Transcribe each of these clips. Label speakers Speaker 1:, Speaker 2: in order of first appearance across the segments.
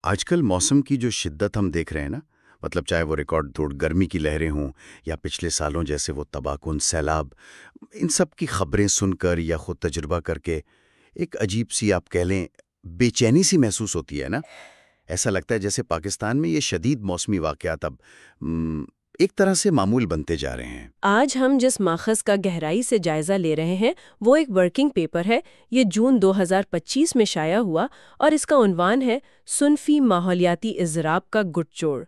Speaker 1: آج کل موسم کی جو شدت ہم دیکھ رہے ہیں نا، مطلب چاہے وہ ریکارڈ توڑ گرمی کی لہریں ہوں یا پچھلے سالوں جیسے وہ تباہ کن سیلاب، ان سب کی خبریں سن کر یا خود تجربہ کر کے ایک عجیب سی آپ کہہ لیں بے چینی سی محسوس ہوتی ہے نا۔ ایسا لگتا ہے جیسے پاکستان میں یہ شدید موسمی واقعات اب ایک طرح سے معمول بنتے جا رہے ہیں۔
Speaker 2: آج ہم جس ماخذ کا گہرائی سے جائزہ لے رہے ہیں وہ ایک ورکنگ پیپر ہے۔ یہ جون 2025 میں شائع ہوا اور اس کا عنوان ہے صنفی ماحولیاتی اضطراب کا گٹھ جوڑ۔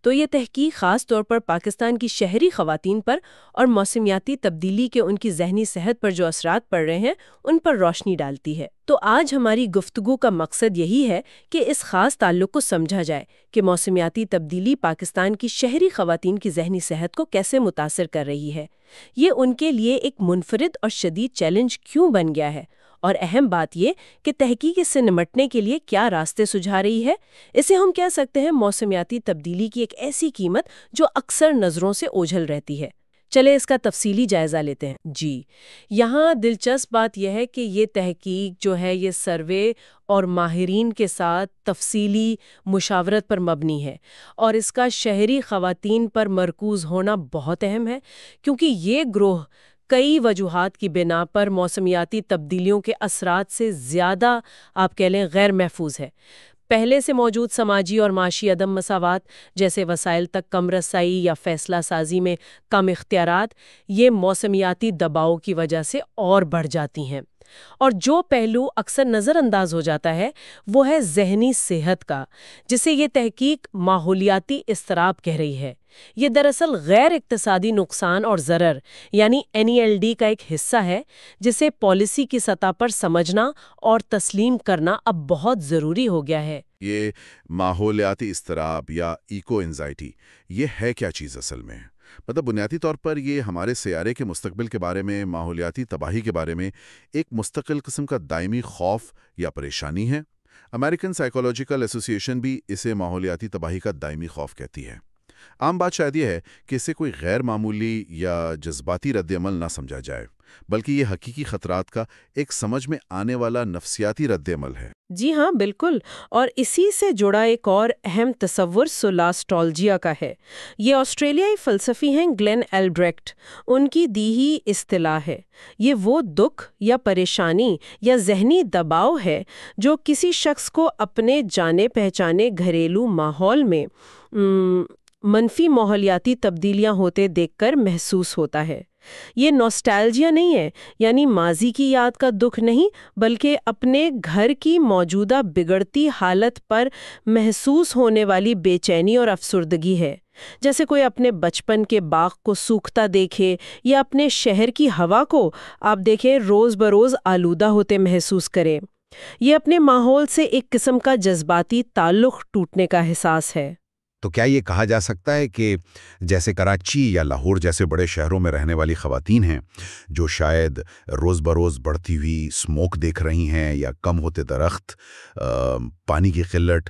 Speaker 2: تو یہ تحقیق خاص طور پر پاکستان کی شہری خواتین پر اور موسمیاتی تبدیلی کے ان کی ذہنی صحت پر جو اثرات پڑ رہے ہیں ان پر روشنی ڈالتی ہے۔ تو آج ہماری گفتگو کا مقصد یہی ہے کہ اس خاص تعلق کو سمجھا جائے کہ موسمیاتی تبدیلی پاکستان کی شہری خواتین کی ذہنی صحت کو کیسے متاثر کر رہی ہے، یہ ان کے لیے ایک منفرد اور شدید چیلنج کیوں بن گیا ہے، اور اہم بات یہ کہ تحقیق اس سے نمٹنے کے لیے کیا راستے سجھا رہی ہے۔ اسے ہم کہہ سکتے ہیں موسمیاتی تبدیلی کی ایک ایسی قیمت جو اکثر نظروں سے اوجھل رہتی ہے۔ چلے اس کا تفصیلی جائزہ لیتے ہیں۔ جی، یہاں دلچسپ بات یہ ہے کہ یہ تحقیق جو ہے یہ سروے اور ماہرین کے ساتھ تفصیلی مشاورت پر مبنی ہے، اور اس کا شہری خواتین پر مرکوز ہونا بہت اہم ہے، کیونکہ یہ گروہ کئی وجوہات کی بنا پر موسمیاتی تبدیلیوں کے اثرات سے زیادہ آپ کہہ لیں غیر محفوظ ہے۔ پہلے سے موجود سماجی اور معاشی عدم مساوات جیسے وسائل تک کم رسائی یا فیصلہ سازی میں کم اختیارات، یہ موسمیاتی دباؤ کی وجہ سے اور بڑھ جاتی ہیں۔ اور جو پہلو اکثر نظر انداز ہو جاتا ہے وہ ہے ذہنی صحت کا، جسے یہ تحقیق ماحولیاتی اضطراب کہہ رہی ہے۔ یہ دراصل غیر اقتصادی نقصان اور ضرر یعنی NELD کا ایک حصہ ہے، جسے پالیسی کی سطح پر سمجھنا اور تسلیم کرنا اب بہت ضروری ہو گیا ہے۔
Speaker 3: یہ ماحولیاتی اضطراب یا ایکو انزائٹی یہ ہے کیا چیز اصل میں؟ مطلب بنیادی طور پر یہ ہمارے سیارے کے مستقبل کے بارے میں، ماحولیاتی تباہی کے بارے میں ایک مستقل قسم کا دائمی خوف یا پریشانی ہے۔ امریکن سائیکولوجیکل ایسوسی ایشن بھی اسے ماحولیاتی تباہی کا دائمی خوف کہتی ہے۔ عام بات شاید یہ ہے کہ اسے کوئی غیر معمولی یا جذباتی رد عمل نہ سمجھا جائے، بلکہ یہ حقیقی خطرات کا ایک سمجھ میں آنے والا نفسیاتی رد عمل ہے۔
Speaker 2: جی ہاں، بالکل، اور اسی سے جڑا ایک اور اہم تصور سولاسٹالجیا کا ہے۔ یہ آسٹریلیائی فلسفی ہیں گلین ایلبریکٹ، ان کی دی ہی اصطلاح ہے۔ یہ وہ دکھ یا پریشانی یا ذہنی دباؤ ہے جو کسی شخص کو اپنے جانے پہچانے گھریلو ماحول میں منفی ماحولیاتی تبدیلیاں ہوتے دیکھ کر محسوس ہوتا ہے۔ یہ نوسٹالجیا نہیں ہے، یعنی ماضی کی یاد کا دکھ نہیں، بلکہ اپنے گھر کی موجودہ بگڑتی حالت پر محسوس ہونے والی بے چینی اور افسردگی ہے۔ جیسے کوئی اپنے بچپن کے باغ کو سوکھتا دیکھے یا اپنے شہر کی ہوا کو آپ دیکھیں روز بروز آلودہ ہوتے محسوس کرے۔ یہ اپنے ماحول سے ایک قسم کا جذباتی تعلق ٹوٹنے کا احساس ہے۔
Speaker 4: تو کیا یہ کہا جا سکتا ہے کہ جیسے کراچی یا لاہور جیسے بڑے شہروں میں رہنے والی خواتین ہیں جو شاید روز بروز بڑھتی ہوئی سموک دیکھ رہی ہیں یا کم ہوتے درخت، پانی کی قلت،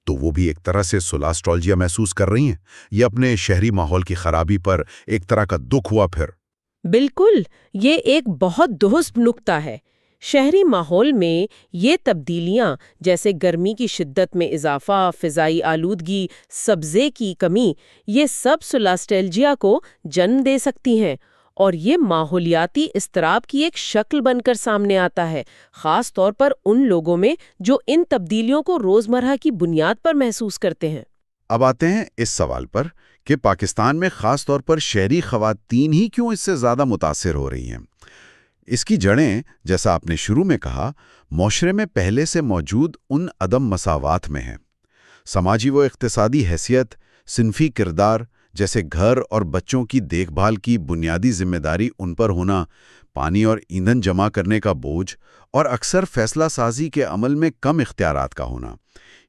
Speaker 4: تو وہ بھی ایک طرح سے سولاسٹالجیا محسوس کر رہی ہیں، یہ اپنے شہری ماحول کی خرابی پر ایک طرح کا دکھ ہوا پھر؟
Speaker 2: بالکل، یہ ایک بہت درست نکتہ ہے۔ شہری ماحول میں یہ تبدیلیاں جیسے گرمی کی شدت میں اضافہ، فضائی آلودگی، سبزے کی کمی، یہ سب سولاسٹالجیا کو جنم دے سکتی ہیں، اور یہ ماحولیاتی اضطراب کی ایک شکل بن کر سامنے آتا ہے، خاص طور پر ان لوگوں میں جو ان تبدیلیوں کو روزمرہ کی بنیاد پر محسوس کرتے ہیں۔
Speaker 3: اب آتے ہیں اس سوال پر کہ پاکستان میں خاص طور پر شہری خواتین ہی کیوں اس سے زیادہ متاثر ہو رہی ہیں؟ اس کی جڑیں، جیسا آپ نے شروع میں کہا، معاشرے میں پہلے سے موجود ان عدم مساوات میں ہیں۔ سماجی و اقتصادی حیثیت، صنفی کردار، جیسے گھر اور بچوں کی دیکھ بھال کی بنیادی ذمہ داری ان پر ہونا، پانی اور ایندھن جمع کرنے کا بوجھ،
Speaker 4: اور اکثر فیصلہ سازی کے عمل میں کم اختیارات کا ہونا،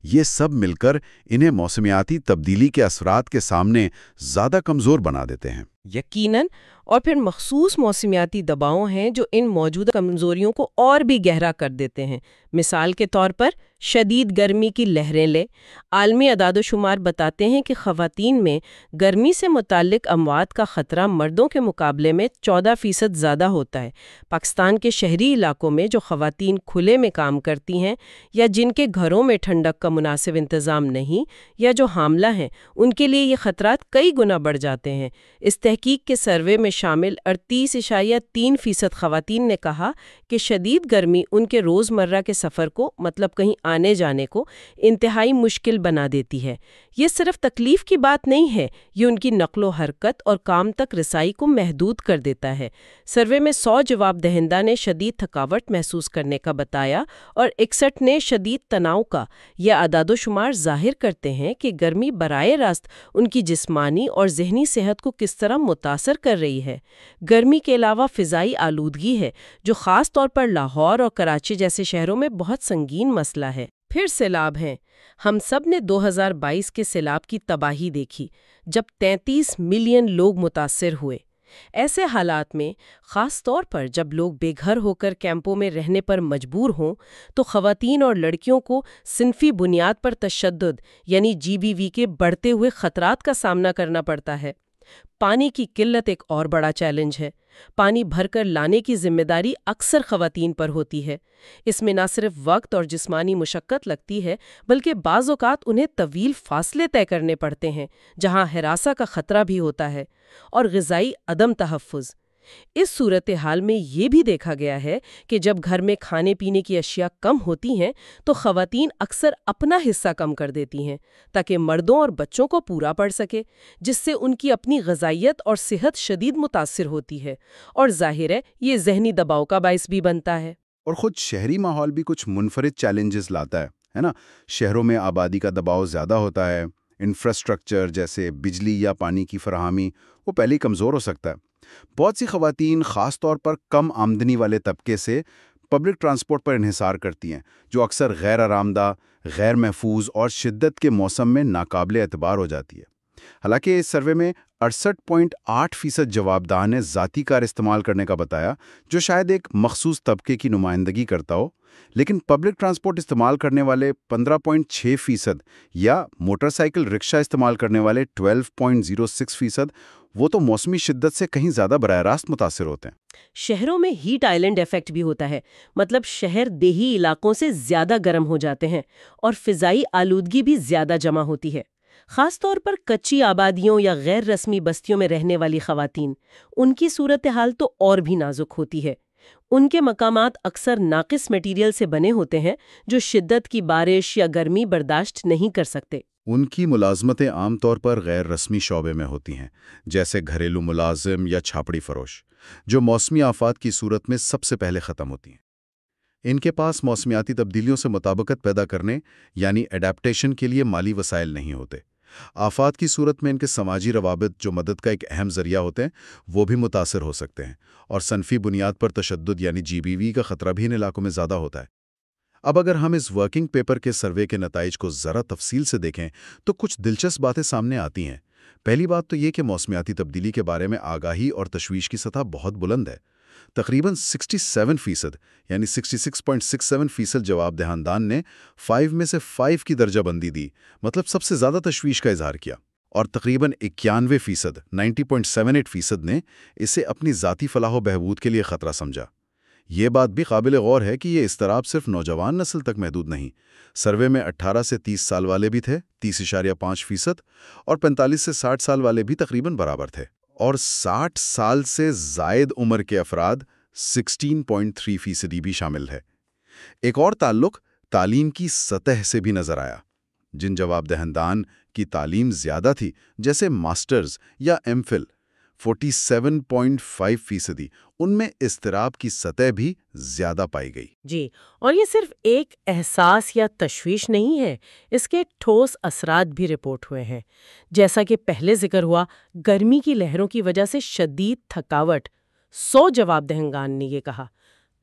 Speaker 4: یہ سب مل کر انہیں موسمیاتی تبدیلی کے اثرات کے سامنے زیادہ کمزور بنا دیتے ہیں۔
Speaker 2: یقیناً، اور پھر مخصوص موسمیاتی دباؤ ہیں جو ان موجودہ کمزوریوں کو اور بھی گہرا کر دیتے ہیں۔ مثال کے طور پر شدید گرمی کی لہریں لیں۔ عالمی اعداد و شمار بتاتے ہیں کہ خواتین میں گرمی سے متعلق اموات کا خطرہ مردوں کے مقابلے میں 14% زیادہ ہوتا ہے۔ پاکستان کے شہری علاقوں میں جو خواتین کھلے میں کام کرتی ہیں یا جن کے گھروں میں ٹھنڈک کا مناسب انتظام نہیں یا جو حاملہ ہیں، ان کے لیے یہ خطرات کئی گنا بڑھ جاتے ہیں۔ اس تحقیق کے سروے میں شامل 38.3% خواتین نے کہا کہ شدید گرمی ان کے روزمرہ کے سفر کو، مطلب کہیں آنے جانے کو، انتہائی مشکل بنا دیتی ہے۔ یہ صرف تکلیف کی بات نہیں ہے، یہ ان کی نقل و حرکت اور کام تک رسائی کو محدود کر دیتا ہے۔ سروے میں 100 جواب دہندہ نے شدید تھکاوٹ محسوس کرنے کا بتایا اور 61 نے شدید تناؤ کا۔ یہ اعداد و شمار ظاہر کرتے ہیں کہ گرمی براہ راست ان کی جسمانی اور ذہنی صحت کو کس طرح متاثر کر رہی ہے۔ گرمی کے علاوہ فضائی آلودگی ہے، جو خاص طور پر لاہور اور کراچی جیسے شہروں میں بہت سنگین مسئلہ ہے۔ پھر سیلاب ہیں۔ ہم سب نے 2022 کے سیلاب کی تباہی دیکھی، جب 33 ملین لوگ متاثر ہوئے۔ ایسے حالات میں، خاص طور پر جب لوگ بے گھر ہو کر کیمپوں میں رہنے پر مجبور ہوں، تو خواتین اور لڑکیوں کو صنفی بنیاد پر تشدد یعنی GBV کے بڑھتے ہوئے خطرات کا سامنا کرنا پڑتا ہے۔ پانی کی قلت ایک اور بڑا چیلنج ہے۔ پانی بھر کر لانے کی ذمہ داری اکثر خواتین پر ہوتی ہے۔ اس میں نہ صرف وقت اور جسمانی مشقت لگتی ہے، بلکہ بعض اوقات انہیں طویل فاصلے طے کرنے پڑتے ہیں، جہاں ہراساں کا خطرہ بھی ہوتا ہے، اور غذائی عدم تحفظ۔ اس صورتحال میں یہ بھی دیکھا گیا ہے کہ جب گھر میں کھانے پینے کی اشیاء کم ہوتی ہیں تو خواتین اکثر اپنا حصہ کم کر دیتی ہیں تاکہ مردوں اور بچوں کو پورا پڑ سکے، جس سے ان کی اپنی غذائیت اور صحت شدید متاثر ہوتی ہے، اور ظاہر ہے یہ ذہنی دباؤ کا باعث بھی بنتا ہے۔
Speaker 4: اور خود شہری ماحول بھی کچھ منفرد چیلنجز لاتا ہے نا؟ شہروں میں آبادی کا دباؤ زیادہ ہوتا ہے، انفراسٹرکچر جیسے بجلی یا پانی کی فراہمی وہ پہلے ہی کمزور ہو سکتا ہے۔ بہت سی خواتین خاص طور پر کم آمدنی والے طبقے سے پبلک ٹرانسپورٹ پر انحصار کرتی ہیں، جو اکثر غیر آرام دہ، غیر محفوظ اور شدت کے موسم میں ناقابل اعتبار ہو جاتی ہے۔ حالانکہ اس سروے میں 68.8% جواب دہاں نے ذاتی کار استعمال کرنے کا بتایا، جو شاید ایک مخصوص طبقے کی نمائندگی کرتا ہو، لیکن پبلک ٹرانسپورٹ استعمال کرنے والے 15.6% یا موٹر سائیکل رکشہ استعمال کرنے والے 12.06%، وہ تو موسمی شدت سے کہیں زیادہ براہ راست متاثر ہوتے ہیں۔
Speaker 2: شہروں میں ہیٹ آئلینڈ ایفیکٹ بھی ہوتا ہے، مطلب شہر دیہی علاقوں سے زیادہ گرم ہو جاتے ہیں اور فضائی آلودگی بھی زیادہ جمع ہوتی ہے۔ خاص طور پر کچی آبادیوں یا غیر رسمی بستیوں میں رہنے والی خواتین، ان کی صورتحال تو اور بھی نازک ہوتی ہے۔ ان کے مقامات اکثر ناقص میٹیریل سے بنے ہوتے ہیں جو شدت کی بارش یا گرمی برداشت نہیں کر سکتے۔
Speaker 4: ان کی ملازمتیں عام طور پر غیر رسمی شعبے میں ہوتی ہیں، جیسے گھریلو ملازم یا چھاپڑی فروش، جو موسمی آفات کی صورت میں سب سے پہلے ختم ہوتی ہیں۔ ان کے پاس موسمیاتی تبدیلیوں سے مطابقت پیدا کرنے یعنی ایڈیپٹیشن کے لیے مالی وسائل نہیں ہوتے۔ آفات کی صورت میں ان کے سماجی روابط، جو مدد کا ایک اہم ذریعہ ہوتے ہیں، وہ بھی متاثر ہو سکتے ہیں، اور صنفی بنیاد پر تشدد یعنی GBV کا خطرہ بھی ان علاقوں میں زیادہ ہوتا ہے۔ اب اگر ہم اس ورکنگ پیپر کے سروے کے نتائج کو ذرا تفصیل سے دیکھیں تو کچھ دلچسپ باتیں سامنے آتی ہیں۔ پہلی بات تو یہ کہ موسمیاتی تبدیلی کے بارے میں آگاہی اور تشویش کی سطح بہت بلند ہے۔ تقریباً 67% یعنی 66.67% جواب دہندگان نے 5 میں سے 5 کی درجہ بندی دی، مطلب سب سے زیادہ تشویش کا اظہار کیا، اور تقریباً 91% 90.78% نے اسے اپنی ذاتی فلاح و بہبود کے لیے خطرہ سمجھا۔ یہ بات بھی قابل غور ہے کہ یہ اضطراب صرف نوجوان نسل تک محدود نہیں۔ سروے میں 18 سے 30 سال والے بھی تھے 30.5%، اور 45 سے 60 سال والے بھی تقریباً برابر تھے، اور 60 سال سے زائد عمر کے افراد 16.3% بھی شامل ہے۔ ایک اور تعلق تعلیم کی سطح سے بھی نظر آیا۔ جن جواب دہندگان کی تعلیم زیادہ تھی، جیسے ماسٹرز یا ایم فل، 47.5%، ان میں اضطراب کی سطح بھی زیادہ پائی گئی۔
Speaker 2: جی، اور یہ صرف ایک احساس یا تشویش نہیں ہے، اس کے ٹھوس اثرات بھی رپورٹ ہوئے ہیں۔ جیسا کہ پہلے ذکر ہوا، گرمی کی لہروں کی وجہ سے شدید تھکاوٹ، 100 جواب دہندگان نے یہ کہا،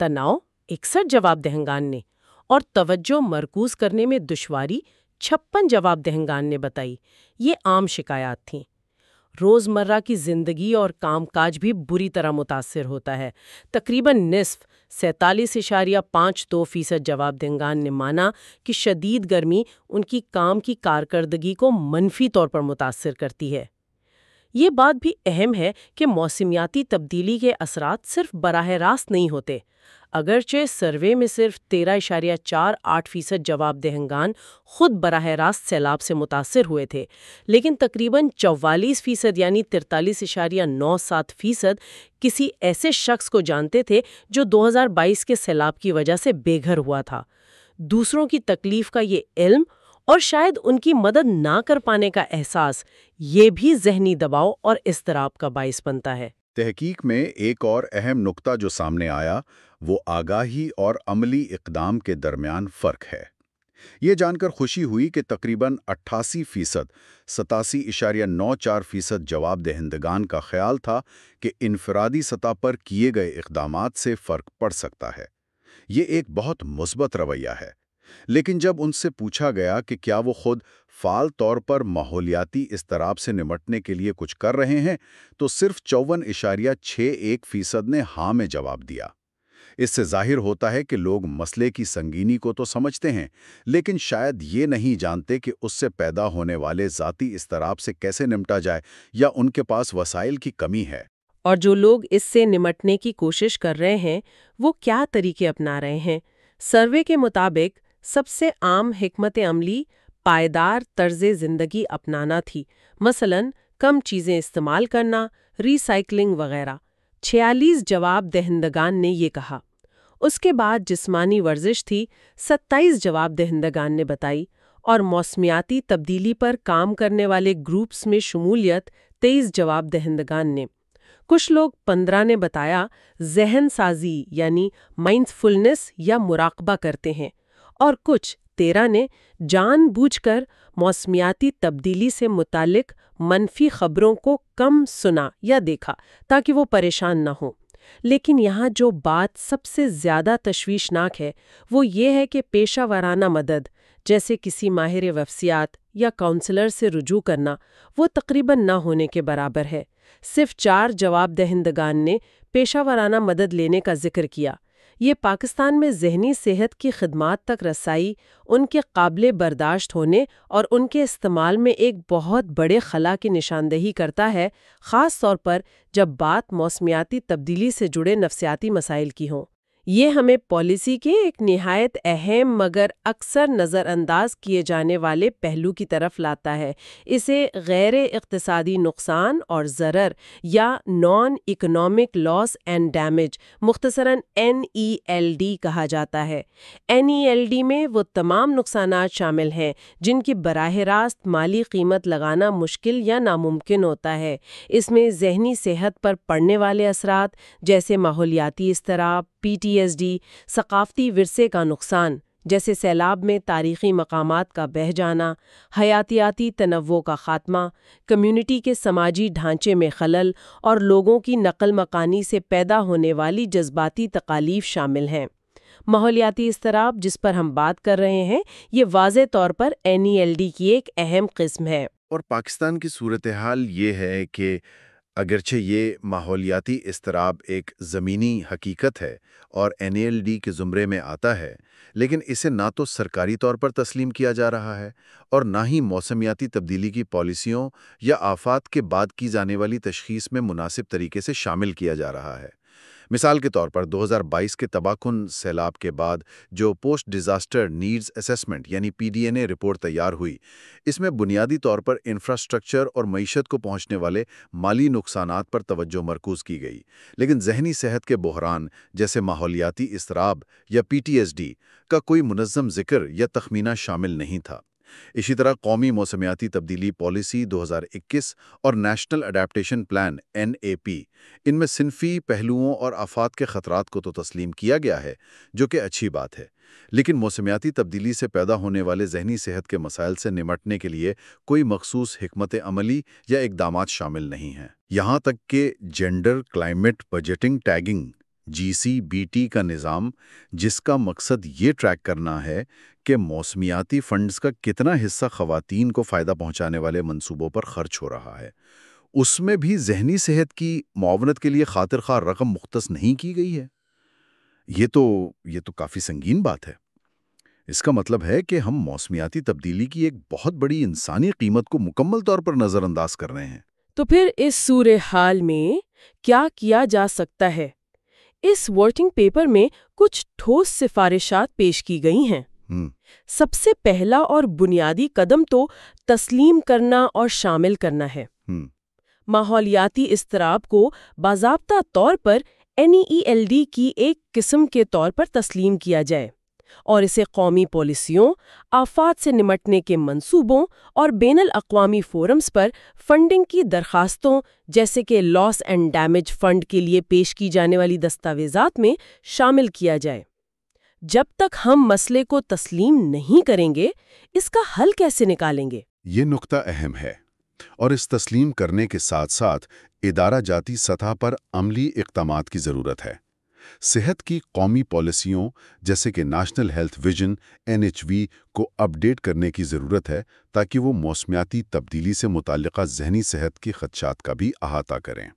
Speaker 2: تناؤ 61 جواب دہندگان نے، اور توجہ مرکوز کرنے میں دشواری 56 جواب دہندگان نے بتائی۔ یہ عام شکایات تھیں۔ روزمرہ کی زندگی اور کام کاج بھی بری طرح متاثر ہوتا ہے۔ تقریباً نصف 47.52% جواب دہندگان نے مانا کہ شدید گرمی ان کی کام کی کارکردگی کو منفی طور پر متاثر کرتی ہے۔ یہ بات بھی اہم ہے کہ موسمیاتی تبدیلی کے اثرات صرف براہ راست نہیں ہوتے۔ اگرچہ سروے میں صرف 13.48% جواب دہندگان خود براہ راست سیلاب سے متاثر ہوئے تھے، لیکن تقریباً 44% یعنی 43.97% کسی ایسے شخص کو جانتے تھے جو 2022 کے سیلاب کی وجہ سے بے گھر ہوا تھا۔ دوسروں کی تکلیف کا یہ علم اور شاید ان کی مدد نہ کر پانے کا احساس، یہ بھی ذہنی دباؤ اور اضطراب کا باعث بنتا ہے۔
Speaker 4: تحقیق میں ایک اور اہم نقطہ جو سامنے آیا وہ آگاہی اور عملی اقدام کے درمیان فرق ہے۔ یہ جان کر خوشی ہوئی کہ تقریباً 88%، 87.94% جواب دہندگان کا خیال تھا کہ انفرادی سطح پر کیے گئے اقدامات سے فرق پڑ سکتا ہے۔ یہ ایک بہت مثبت رویہ ہے۔ لیکن جب ان سے پوچھا گیا کہ کیا وہ خود فعال طور پر ماحولیاتی اضطراب سے نمٹنے کے لیے کچھ کر رہے ہیں، تو صرف 54.61% نے ہاں میں جواب دیا۔ اس سے ظاہر ہوتا ہے کہ لوگ مسئلے کی سنگینی کو تو سمجھتے ہیں، لیکن شاید یہ نہیں جانتے کہ اس سے پیدا ہونے والے ذاتی اضطراب سے کیسے نمٹا جائے، یا ان کے پاس وسائل کی کمی ہے۔
Speaker 2: اور جو لوگ اس سے نمٹنے کی کوشش کر رہے ہیں وہ کیا طریقے اپنا رہے ہیں؟ سروے کے مطابق سب سے عام حکمت عملی پائیدار طرز زندگی اپنانا تھی، مثلاً کم چیزیں استعمال کرنا، ری سائیکلنگ وغیرہ۔ 46 جواب دہندگان نے یہ کہا۔ اس کے بعد جسمانی ورزش تھی، 27 جواب دہندگان نے بتائی، اور موسمیاتی تبدیلی پر کام کرنے والے گروپس میں شمولیت 23 جواب دہندگان نے۔ کچھ لوگ 15 نے بتایا ذہن سازی یعنی مائنڈفلنس یا مراقبہ کرتے ہیں، اور کچھ 13 نے جان بوجھ کر موسمیاتی تبدیلی سے متعلق منفی خبروں کو کم سنا یا دیکھا تاکہ وہ پریشان نہ ہوں۔ لیکن یہاں جو بات سب سے زیادہ تشویشناک ہے وہ یہ ہے کہ پیشہ ورانہ مدد جیسے کسی ماہر نفسیات یا کاؤنسلر سے رجوع کرنا وہ تقریباً نہ ہونے کے برابر ہے۔ صرف 4 جواب دہندگان نے پیشہ ورانہ مدد لینے کا ذکر کیا۔ یہ پاکستان میں ذہنی صحت کی خدمات تک رسائی، ان کے قابل برداشت ہونے اور ان کے استعمال میں ایک بہت بڑے خلا کی نشاندہی کرتا ہے، خاص طور پر جب بات موسمیاتی تبدیلی سے جڑے نفسیاتی مسائل کی ہوں۔ یہ ہمیں پالیسی کے ایک نہایت اہم مگر اکثر نظر انداز کیے جانے والے پہلو کی طرف لاتا ہے۔ اسے غیر اقتصادی نقصان اور ضرر یا non economic loss and damage, مختصراً NELD کہا جاتا ہے۔ NELD میں وہ تمام نقصانات شامل ہیں جن کی براہ راست مالی قیمت لگانا مشکل یا ناممکن ہوتا ہے۔ اس میں ذہنی صحت پر پڑنے والے اثرات جیسے ماحولیاتی اضطراب، PTSD، ثقافتی ورثے کا نقصان جیسے سیلاب میں تاریخی مقامات کا بہہ جانا، حیاتیاتی تنوع کا خاتمہ، کمیونٹی کے سماجی ڈھانچے میں خلل اور لوگوں کی نقل مکانی سے پیدا ہونے والی جذباتی تکالیف شامل ہیں۔ ماحولیاتی اضطراب جس پر ہم بات کر رہے ہیں یہ واضح طور پر NELD کی ایک اہم قسم ہے۔
Speaker 3: اور پاکستان کی صورتحال یہ ہے کہ اگرچہ یہ ماحولیاتی اضطراب ایک زمینی حقیقت ہے اور NELD کے زمرے میں آتا ہے، لیکن اسے نہ تو سرکاری طور پر تسلیم کیا جا رہا ہے اور نہ ہی موسمیاتی تبدیلی کی پالیسیوں یا آفات کے بعد کی جانے والی تشخیص میں مناسب طریقے سے شامل کیا جا رہا ہے۔ مثال کے طور پر 2022 کے تباہ کن سیلاب کے بعد جو پوسٹ ڈیزاسٹر نیڈز اسیسمنٹ یعنی PDNA رپورٹ تیار ہوئی، اس میں بنیادی طور پر انفراسٹرکچر اور معیشت کو پہنچنے والے مالی نقصانات پر توجہ مرکوز کی گئی، لیکن ذہنی صحت کے بحران جیسے ماحولیاتی اضطراب یا PTSD کا کوئی منظم ذکر یا تخمینہ شامل نہیں تھا۔ اسی طرح قومی موسمیاتی تبدیلی پالیسی 2021 اور نیشنل اڈیپٹیشن پلان NAP، ان میں صنفی پہلوؤں اور آفات کے خطرات کو تو تسلیم کیا گیا ہے، جو کہ اچھی بات ہے، لیکن موسمیاتی تبدیلی سے پیدا ہونے والے ذہنی صحت کے مسائل سے نمٹنے کے لیے کوئی مخصوص حکمت عملی یا اقدامات شامل نہیں ہیں۔ یہاں تک کہ gender climate budgeting tagging
Speaker 1: GCBT کا نظام، جس کا مقصد یہ ٹریک کرنا ہے کہ موسمیاتی فنڈز کا کتنا حصہ خواتین کو فائدہ پہنچانے والے منصوبوں پر خرچ ہو رہا ہے، اس میں بھی ذہنی صحت کی معاونت کے لیے خاطر خواہ رقم مختص نہیں کی گئی ہے۔ یہ تو کافی سنگین بات ہے۔ اس کا مطلب ہے کہ ہم موسمیاتی تبدیلی کی ایک بہت بڑی انسانی قیمت کو مکمل طور پر نظر انداز کر رہے ہیں۔
Speaker 2: تو پھر اس صورتحال میں کیا کیا جا سکتا ہے؟ اس ورکنگ پیپر میں کچھ ٹھوس سفارشات پیش کی گئی ہیں۔ سب سے پہلا اور بنیادی قدم تو تسلیم کرنا اور شامل کرنا ہے۔ ماحولیاتی اضطراب کو باضابطہ طور پر NELD کی ایک قسم کے طور پر تسلیم کیا جائے اور اسے قومی پالیسیوں، آفات سے نمٹنے کے منصوبوں اور بین الاقوامی فورمز پر فنڈنگ کی درخواستوں جیسے کہ لاس اینڈ ڈیمیج فنڈ کے لیے پیش کی جانے والی دستاویزات میں شامل کیا جائے۔ جب تک ہم مسئلے کو تسلیم نہیں کریں گے، اس کا حل کیسے نکالیں گے؟
Speaker 3: یہ نقطہ اہم ہے، اور اس تسلیم کرنے کے ساتھ ساتھ ادارہ جاتی سطح پر عملی اقدامات کی ضرورت ہے۔ صحت کی قومی پالیسیوں جیسے کہ نیشنل ہیلتھ ویژن NHV کو اپ ڈیٹ کرنے کی ضرورت ہے تاکہ وہ موسمیاتی تبدیلی سے متعلقہ ذہنی صحت کی خدشات کا بھی احاطہ کریں۔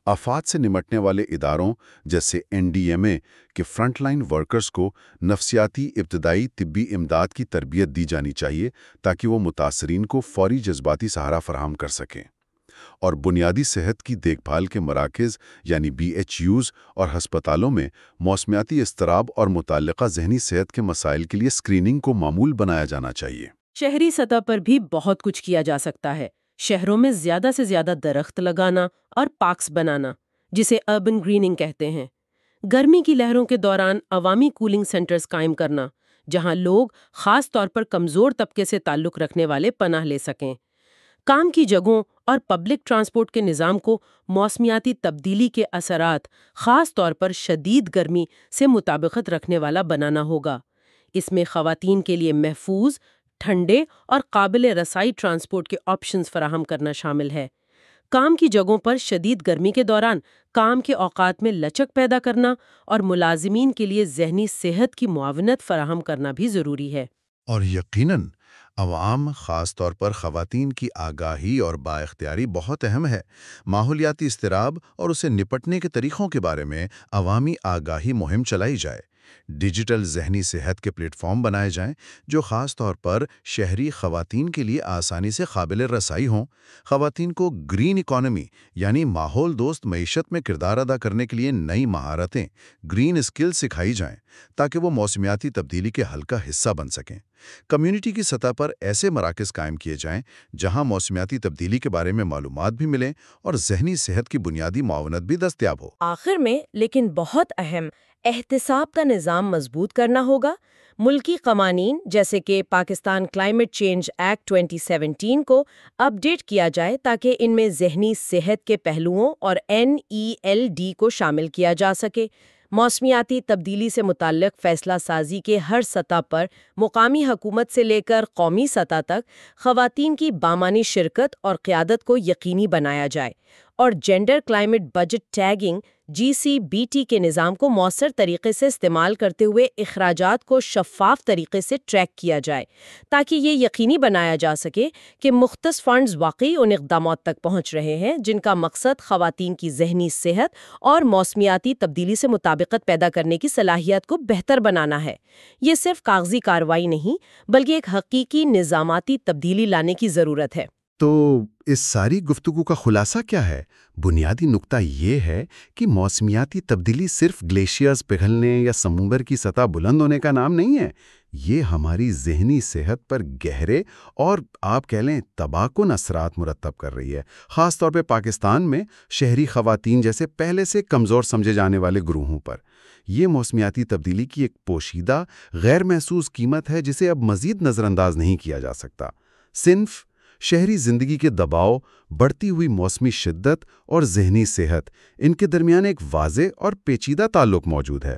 Speaker 3: آفات سے نمٹنے والے اداروں جیسے NDMA کے فرنٹ لائن ورکرز کو نفسیاتی ابتدائی طبی امداد کی تربیت دی جانی چاہیے تاکہ وہ متاثرین کو فوری جذباتی سہارا فراہم کر سکیں، اور بنیادی صحت کی دیکھ بھال کے مراکز یعنی BHUs اور ہسپتالوں میں موسمیاتی اضطراب اور متعلقہ ذہنی صحت کے مسائل کے لیے اسکریننگ کو معمول بنایا جانا چاہیے۔
Speaker 2: شہری سطح پر بھی بہت کچھ کیا جا سکتا ہے۔ شہروں میں زیادہ سے زیادہ درخت لگانا اور پارکس بنانا، جسے اربن گریننگ کہتے ہیں۔ گرمی کی لہروں کے دوران عوامی کولنگ سینٹرز قائم کرنا، جہاں لوگ خاص طور پر کمزور طبقے سے تعلق رکھنے والے پناہ لے سکیں۔ کام کی جگہوں اور پبلک ٹرانسپورٹ کے نظام کو موسمیاتی تبدیلی کے اثرات، خاص طور پر شدید گرمی سے مطابقت رکھنے والا بنانا ہوگا۔ اس میں خواتین کے لیے محفوظ، ٹھنڈے اور قابل رسائی ٹرانسپورٹ کے آپشنز فراہم کرنا شامل ہے۔ کام کی جگہوں پر شدید گرمی کے دوران کام کے اوقات میں لچک پیدا کرنا اور ملازمین کے لیے ذہنی صحت کی معاونت فراہم کرنا بھی ضروری ہے۔
Speaker 3: اور یقیناً عوام، خاص طور پر خواتین کی آگاہی اور بااختیاری بہت اہم ہے۔ ماحولیاتی اضطراب اور اسے نپٹنے کے طریقوں کے بارے میں عوامی آگاہی مہم چلائی جائے۔ ڈیجیٹل ذہنی صحت کے پلیٹ فارم بنائے جائیں جو خاص طور پر شہری خواتین کے لیے آسانی سے قابل رسائی ہوں۔ خواتین کو گرین اکانومی یعنی ماحول دوست معیشت میں کردار ادا کرنے کے لیے نئی مہارتیں، گرین اسکل سکھائی جائیں تاکہ وہ موسمیاتی تبدیلی کے حل کا حصہ بن سکیں۔ کمیونٹی کی سطح پر ایسے مراکز قائم کیے جائیں جہاں موسمیاتی تبدیلی کے بارے میں معلومات بھی ملیں اور ذہنی صحت کی بنیادی معاونت بھی دستیاب ہو۔
Speaker 2: آخر میں لیکن بہت اہم، احتساب کا نظام مضبوط کرنا ہوگا۔ ملکی قوانین جیسے کہ پاکستان کلائمیٹ چینج ایکٹ 2017 کو اپ ڈیٹ کیا جائے تاکہ ان میں ذہنی صحت کے پہلوؤں اور NELD کو شامل کیا جا سکے۔ موسمیاتی تبدیلی سے متعلق فیصلہ سازی کے ہر سطح پر مقامی حکومت سے لے کر قومی سطح تک خواتین کی بامانی شرکت اور قیادت کو یقینی بنایا جائے، اور gender climate budget tagging GCBT کے نظام کو مؤثر طریقے سے استعمال کرتے ہوئے اخراجات کو شفاف طریقے سے ٹریک کیا جائے تاکہ یہ یقینی بنایا جا سکے کہ مختص فنڈز واقعی ان اقدامات تک پہنچ رہے ہیں جن کا مقصد خواتین کی ذہنی صحت اور موسمیاتی تبدیلی سے مطابقت پیدا کرنے کی صلاحیت کو بہتر بنانا ہے۔ یہ صرف کاغذی کارروائی نہیں بلکہ ایک حقیقی نظاماتی تبدیلی لانے کی ضرورت ہے۔
Speaker 1: تو اس ساری گفتگو کا خلاصہ کیا ہے؟ بنیادی نقطہ یہ ہے کہ موسمیاتی تبدیلی صرف گلیشیئرز پگھلنے یا سمندر کی سطح بلند ہونے کا نام نہیں ہے۔ یہ ہماری ذہنی صحت پر گہرے اور آپ کہہ لیں تباہ کن اثرات مرتب کر رہی ہے، خاص طور پہ پاکستان میں شہری خواتین جیسے پہلے سے کمزور سمجھے جانے والے گروہوں پر۔ یہ موسمیاتی تبدیلی کی ایک پوشیدہ، غیر محسوس قیمت ہے جسے اب مزید نظر انداز نہیں کیا جا سکتا۔ صنف شہری زندگی کے دباؤ، بڑھتی ہوئی موسمی شدت اور ذہنی صحت، ان کے درمیان ایک واضح اور پیچیدہ تعلق موجود ہے۔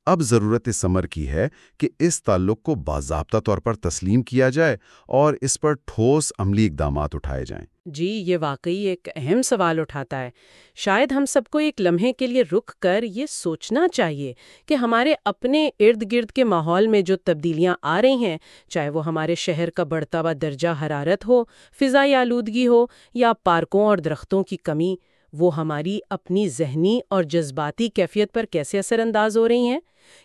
Speaker 1: اب ضرورت ثمر کی ہے کہ اس تعلق کو باضابطہ طور پر تسلیم کیا جائے اور اس پر ٹھوس عملی اقدامات اٹھائے جائیں۔
Speaker 5: جی، یہ واقعی ایک اہم سوال اٹھاتا ہے۔ شاید ہم سب کو ایک لمحے کے لیے رک کر یہ سوچنا چاہیے کہ ہمارے اپنے ارد گرد کے ماحول میں جو تبدیلیاں آ رہی ہیں، چاہے وہ ہمارے شہر کا بڑھتا ہوا درجہ حرارت ہو، فضائی آلودگی ہو یا پارکوں اور درختوں کی کمی، وہ ہماری اپنی ذہنی اور جذباتی کیفیت پر کیسے اثر انداز ہو رہی ہیں۔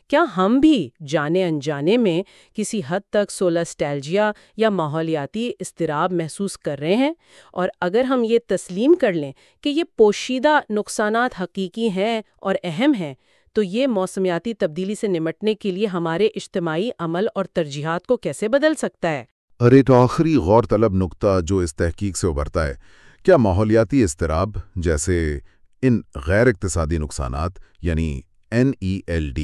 Speaker 5: کیا ہم بھی جانے انجانے میں کسی حد تک سولاسٹیلجیا یا ماحولیاتی اضطراب محسوس کر رہے ہیں؟ اور اگر ہم یہ تسلیم کر لیں کہ یہ پوشیدہ نقصانات حقیقی ہیں اور اہم ہیں، تو یہ موسمیاتی تبدیلی سے نمٹنے کے لیے ہمارے اجتماعی عمل اور ترجیحات کو کیسے بدل سکتا ہے؟
Speaker 3: اور ایک آخری غور طلب نقطہ جو اس تحقیق سے ابھرتا ہے، کیا ماحولیاتی اضطراب جیسے ان غیر اقتصادی نقصانات یعنی NELD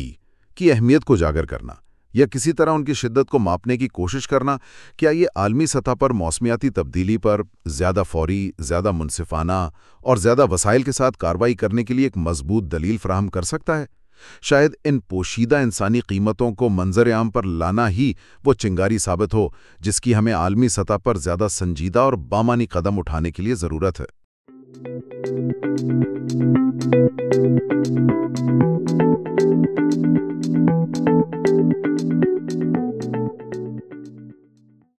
Speaker 3: کی اہمیت کو اجاگر کرنا یا کسی طرح ان کی شدت کو ماپنے کی کوشش کرنا، کیا یہ عالمی سطح پر موسمیاتی تبدیلی پر زیادہ فوری، زیادہ منصفانہ اور زیادہ وسائل کے ساتھ کارروائی کرنے کے لیے ایک مضبوط دلیل فراہم کر سکتا ہے؟ شاید ان پوشیدہ انسانی قیمتوں کو منظر عام پر لانا ہی وہ چنگاری ثابت ہو جس کی ہمیں عالمی سطح پر زیادہ سنجیدہ اور بامانی قدم اٹھانے کے لیے ضرورت ہے۔